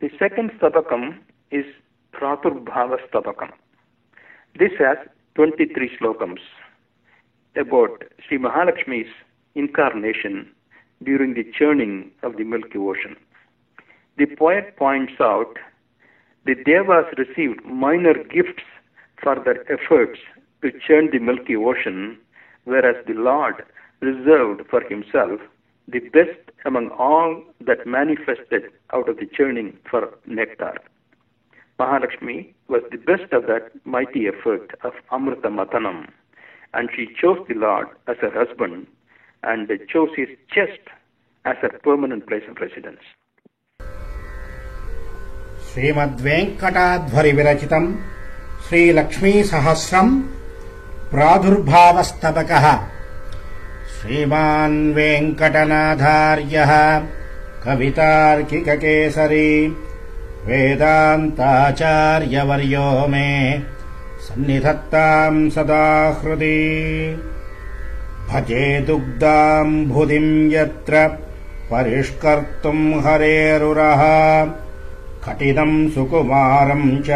The second Stabakam is Praturbhava Stabakam. This has 23 slokams about Sri Mahalakshmi's incarnation during the churning of the Milky Ocean. The poet points out the Devas received minor gifts for their efforts to churn the Milky Ocean, whereas the Lord reserved for himself the best among all that manifested out of the churning for nectar. Mahalakshmi was the best of that mighty effort of Amrita Mathanam, and she chose the Lord as her husband and chose his chest as her permanent place of residence. श्रीमद्वेङ्कटाध्वरि विरचितम् श्रीलक्ष्मीसहस्रम् प्रादुर्भावस्तबकः श्रीमान् वेङ्कटनाथार्यः कवितार्किककेसरी वेदान्ताचार्यवर्यो मे सन्निधत्ताम् सदा हृदि भजे दुग्धाम्बुधिम् यत्र परिष्कर्तुम् हरेरुरः कठिनम् सुकुमारम् च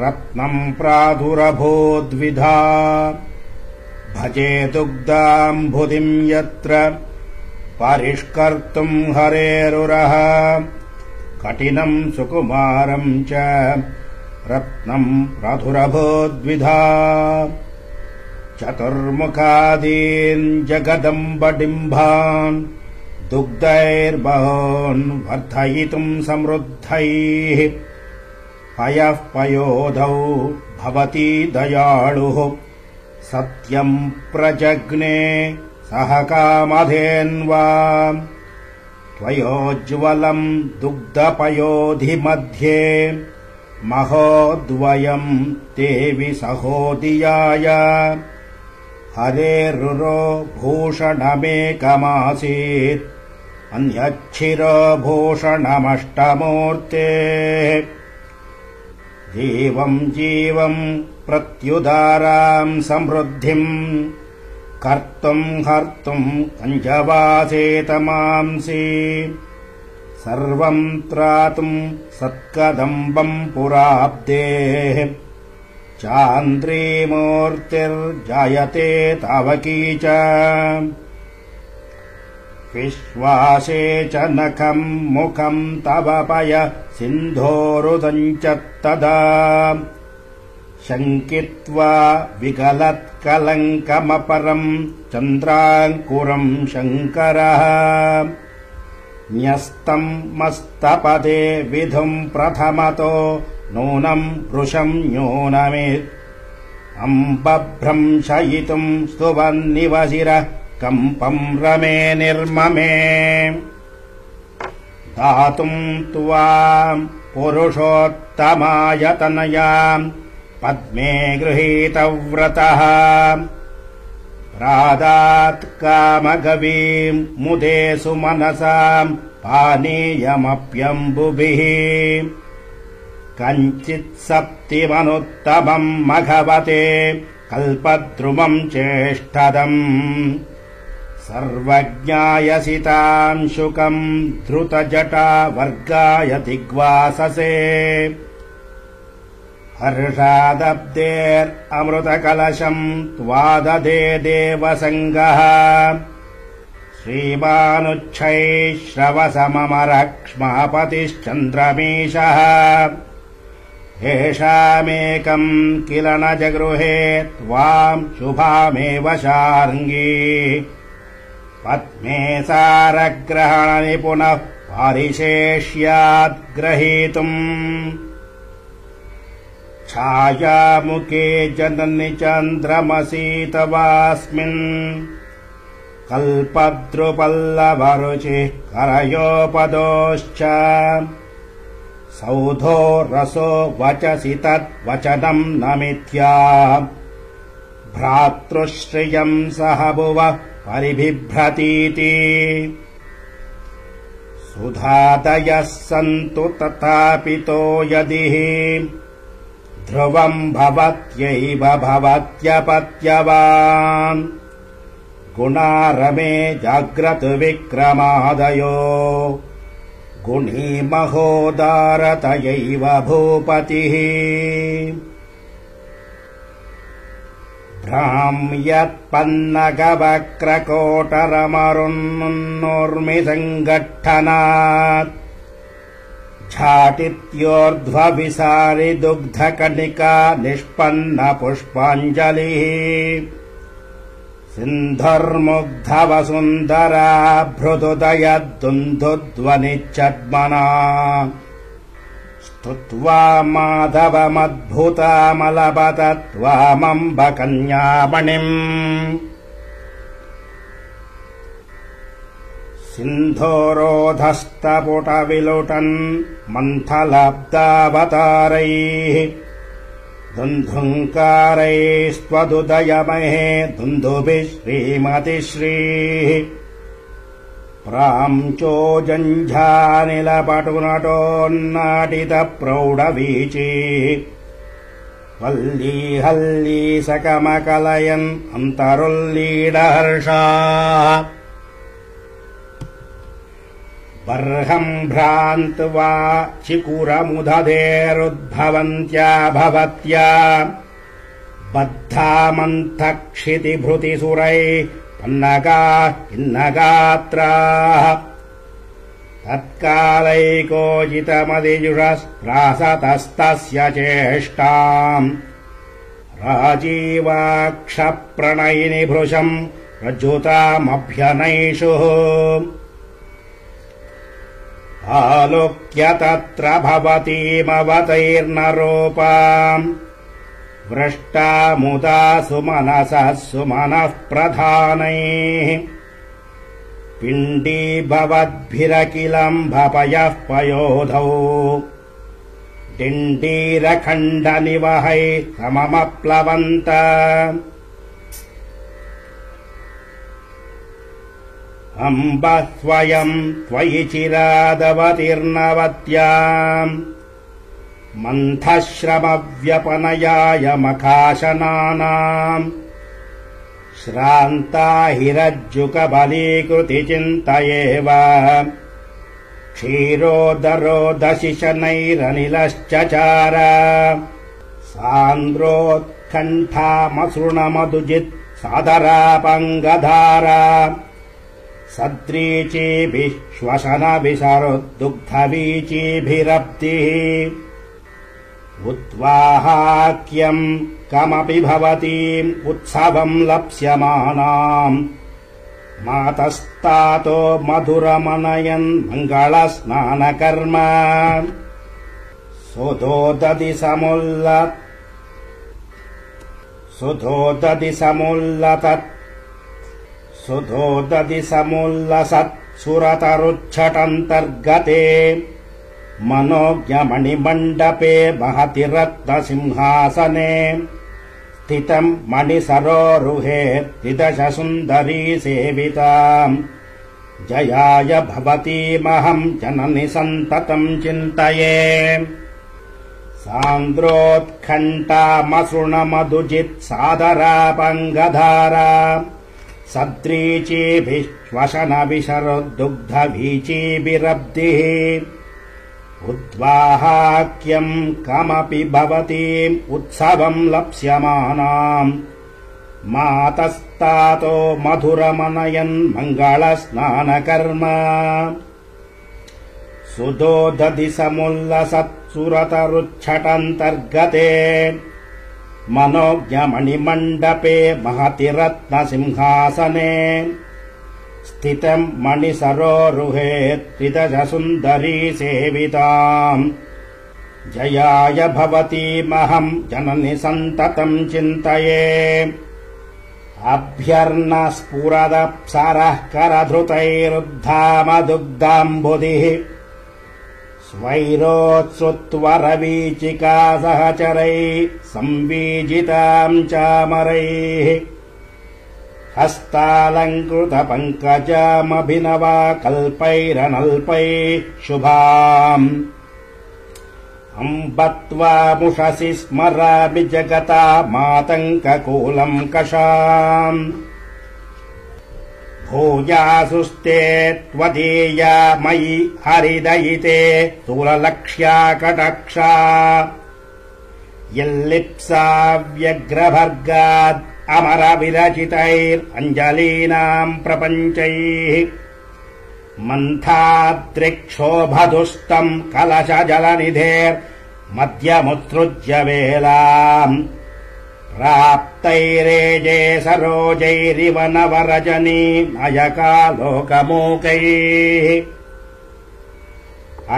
रत्नम् प्रादुरभूद्विधा भजे दुग्धाम्बुधिम् यत्र परिष्कर्तुम् हरेरुरः कठिनम् सुकुमारम् च रत्नम् प्रादुरभूद्विधा चतुर्मुखादीन् जगदम्बडिम्बान् दुग्धैर्बहून् वर्धयितुम् समृद्धैः पयः पयोधौ भवति दयाळुः सत्यम् प्रजग्ने सह कामधेन्वा त्वयोज्ज्वलम् दुग्धपयोधि मध्ये महोद्वयम् देवि सहोदियाय हरेरुरो भूषणमेकमासीत् अन्यच्छिरो भूषणमष्टमूर्तेः जीवम् जीवम् प्रत्युदाराम् समृद्धिम् कर्तुम् हर्तुम् कञ्जवासेतमांसि सर्वम् त्रातुम् सत्कदम्बम् पुराब्देः चान्द्रीमूर्तिर्जायते तावकी च विश्वासे च नखम् मुखम् तव पय सिन्धोरुदम् च तदा शङ्कित्वा विगलत्कलङ्कमपरम् चन्द्राङ्कुरम् शङ्करः न्यस्तम् मस्तपदे विधुम् प्रथमतो नूनम् वृषम् न्यूनमित् अम्बभ्रंशयितुम् स्तुवन्निवशिरः कम्पम् रमे निर्ममे दातुम् त्वाम् पुरुषोत्तमायतनयाम् पद्मे गृहीतव्रतः प्रादात् कामगवीम् मुदे सुमनसाम् पानीयमप्यम्बुभिः कञ्चित् सप्तिमनुत्तमम् मघवते कल्पद्रुमम् चेष्टदम् सर्वज्ञायसिताम् शुकम् धृतजटा वर्गाय दिग्वाससे हर्षादब्देरमृतकलशम् त्वाददे देवसङ्गः श्रीमानुच्छैः श्रवसममरक्ष्मापतिश्चन्द्रमीशः येषामेकम् किल न जगृहे त्वाम् शुभामेव शार्ङ्गी पद्मे सारग्रहणनिपुणः पारिशेष्याद्ग्रहीतुम् छायामुखे जननि चन्द्रमसि तवास्मिन् कल्पद्रुपल्लवरुचिः करयोपदोश्च सौधो रसो वचसि तद्वचनम् न मिथ्या भ्रातृश्रियम् सह भुवः परिबिभ्रतीति सुधादयः सन्तु तथापितो यदि ध्रुवम् भवत्यैव भवत्यपत्यवान् गुणारमे जाग्रत् विक्रमादयो गुणी महोदारतयैव भूपतिः भ्राम्यत्पन्नगवक्रकोटरमरुन्नुर्मिसङ्गठनात् झाटित्योर्ध्वविसारि दुग्धकणिका निष्पन्नपुष्पाञ्जलिः सिन्धुर्मुग्धवसुन्दरा भृदुदयद्दुन्दुध्वनिच्छद्मना स्तुत्वा माधवमद्भुतामलपत त्वामम्ब कन्यामणिम् सिन्धोरोधस्तपुटविलुटन् मन्थलब्दावतारैः दुन्धुङ्कारैस्त्वदुदयमहे दुन्दुभिः श्रीमतिश्रीः प्राञ्चोजञ्झानिलपटुनटोन्नाटितप्रौढवीचिः वल्लीहल्लीसकमकलयन् अन्तरुल्लीडहर्षाः बर्हम् भ्रान्त्वा चिकुरमुदधेरुद्भवन्त्या भवत्या बद्धामन्थक्षितिभृतिसुरैः पन्नगाः किन्नगात्राः तत्कालैकोजितमदिजुषस्त्रासतस्तस्य चेष्टाम् राजीवाक्षप्रणयिनि भृशम् रज्जुतामभ्यनैषुः आलोक्य तत्र भवतीमवतैर्नरूपाम् वृष्टा मुदा सुमनसः सुमनः प्रधानैः पिण्डीभवद्भिरखिलम्भपयः पयोधौ डिण्डीरखण्डनिवहै सममप्लवन्त अम्ब स्वयम् त्वयि चिरादवतीर्णवत्याम् मन्थश्रमव्यपनयाय मखाशनानाम् श्रान्ता हिरज्जुकबलीकृतिचिन्तयेव क्षीरोदरोदशिशनैरनिलश्चचार सान्द्रोत्कण्ठामसृणमधुजित् सादरापङ्गधारा सद्रीचीभिः श्वसनविसरुद्दुग्धवीचीभिरब्धिः उद्वाहाक्यम् कमपि भवतीम् उत्सवम् लप्स्यमानाम् मातस्तातो मधुरमनयन् मङ्गलस्नानकर्म सुधोदधि समुल्लसत् सुरतरुच्छटन्तर्गते मनोज्ञमणिमण्डपे महति रत्नसिंहासने स्थितम् मणिसरोरुहे त्रिदश सुन्दरी सेविताम् जयाय भवतीमहम् जननि सन्ततम् चिन्तये सान्द्रोत्कण्ठामसृणमधुजित् सादरापङ्गधारा सद्रीचीभिः श्वसनविसरुद्दुग्धवीचीभिरब्धिः उद्वाहाक्यम् कमपि भवतीम् उत्सवम् लप्स्यमानाम् मातस्तातो मधुरमनयन् मङ्गलस्नानकर्म सुधोदधि समुल्लसत्सुरतरुच्छटन्तर्गते मनोज्ञमणिमण्डपे महति रत्नसिंहासने स्थितम् मणिसरोरुहे त्रिदश सुन्दरी सेविताम् जयाय भवतीमहम् जननि सन्ततम् चिन्तये अभ्यर्नस्फुरदप्सरः करधृतैरुद्धामदुग्धाम्बुधिः स्वैरोत्सृत्वरवीचिका सहचरैः संवीजिताम् चामरैः हस्तालङ्कृतपङ्कजामभिनवा कल्पैरनल्पैः शुभाम् अम्बत्वामुषसि स्मरामि जगता मातङ्ककूलम् कषाम् भूयासुस्ते त्वदीया मयि हरिदयिते स्थूललक्ष्या कटाक्षा यल्लिप्सा व्यग्रभर्गाद् अमरविरचितैरञ्जलीनाम् प्रपञ्चैः मन्थाद्रिक्षोभधुस्तम् कलशजलनिधेर्मध्यमुत्सृज्य वेलाम् प्राप्तैरेजे सरोजैरिव नवरजनी नयकालोकमूकैः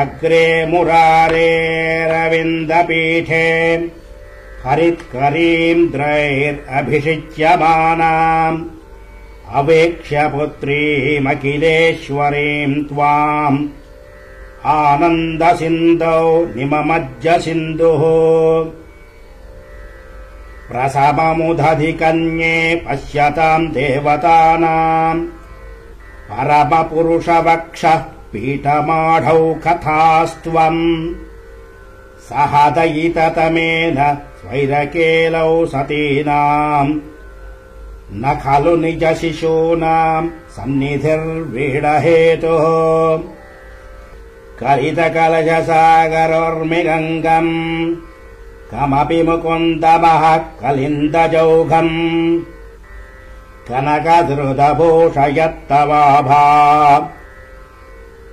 अग्रे मुरारेरविन्दपीठे हरित्करीन्द्रैरभिषिच्यमानाम् अवेक्ष्य पुत्रीमखिलेश्वरीम् त्वाम् आनन्दसिन्धौ निममज्ज सिन्धुः प्रसवमुदधिकन्ये पश्यताम् देवतानाम् परमपुरुषवक्षः पीठमाढौ कथास्त्वम् सह दयिततमेन स्वैरकेलौ सतीनाम् न खलु निजशिशूनाम् सन्निधिर्वीडहेतुः कलितकलशसागरोर्मिगङ्गम् कमपि मुकुन्दमः कलिन्दजौघम् कनकधृतभूषयत्तवाभा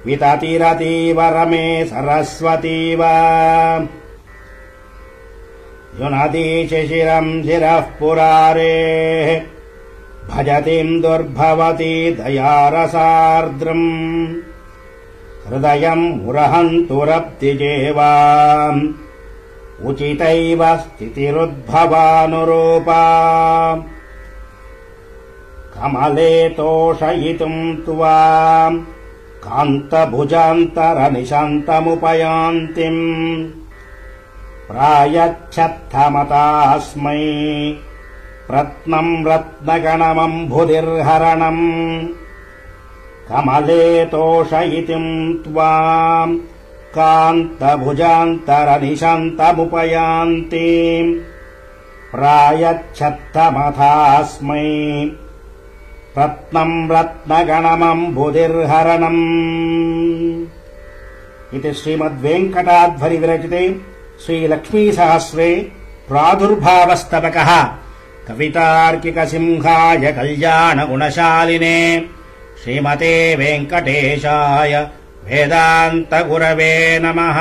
विततिरतीव रमे सरस्वतीव युनती शिशिरम् शिरः पुरारेः भजतीम् दुर्भवती दयारसार्द्रम् हृदयम् मुरहन्तुरब्धिजेवाम् उचितैव स्थितिरुद्भवानुरूपा कमले तोषयितुम् त्वाम् कान्तभुजान्तरनिशान्तमुपयान्तिम् प्रायच्छत्थमतास्मै रत्नम् रत्नगणमम्भुदिर्हरणम् कमले तोषयितुम् त्वाम् कान्तभुजान्तरनिशान्तमुपयान्ति प्रायच्छत्थमथास्मै रत्नम् रत्नगणमम्भुदिर्हरणम् इति श्रीमद्वेङ्कटाध्वरि विरचिते श्रीलक्ष्मीसहस्रे प्रादुर्भावस्तवकः कवितार्किकसिंहाय कल्याणगुणशालिने श्रीमते वेङ्कटेशाय वेदान्तगुरवे नमः।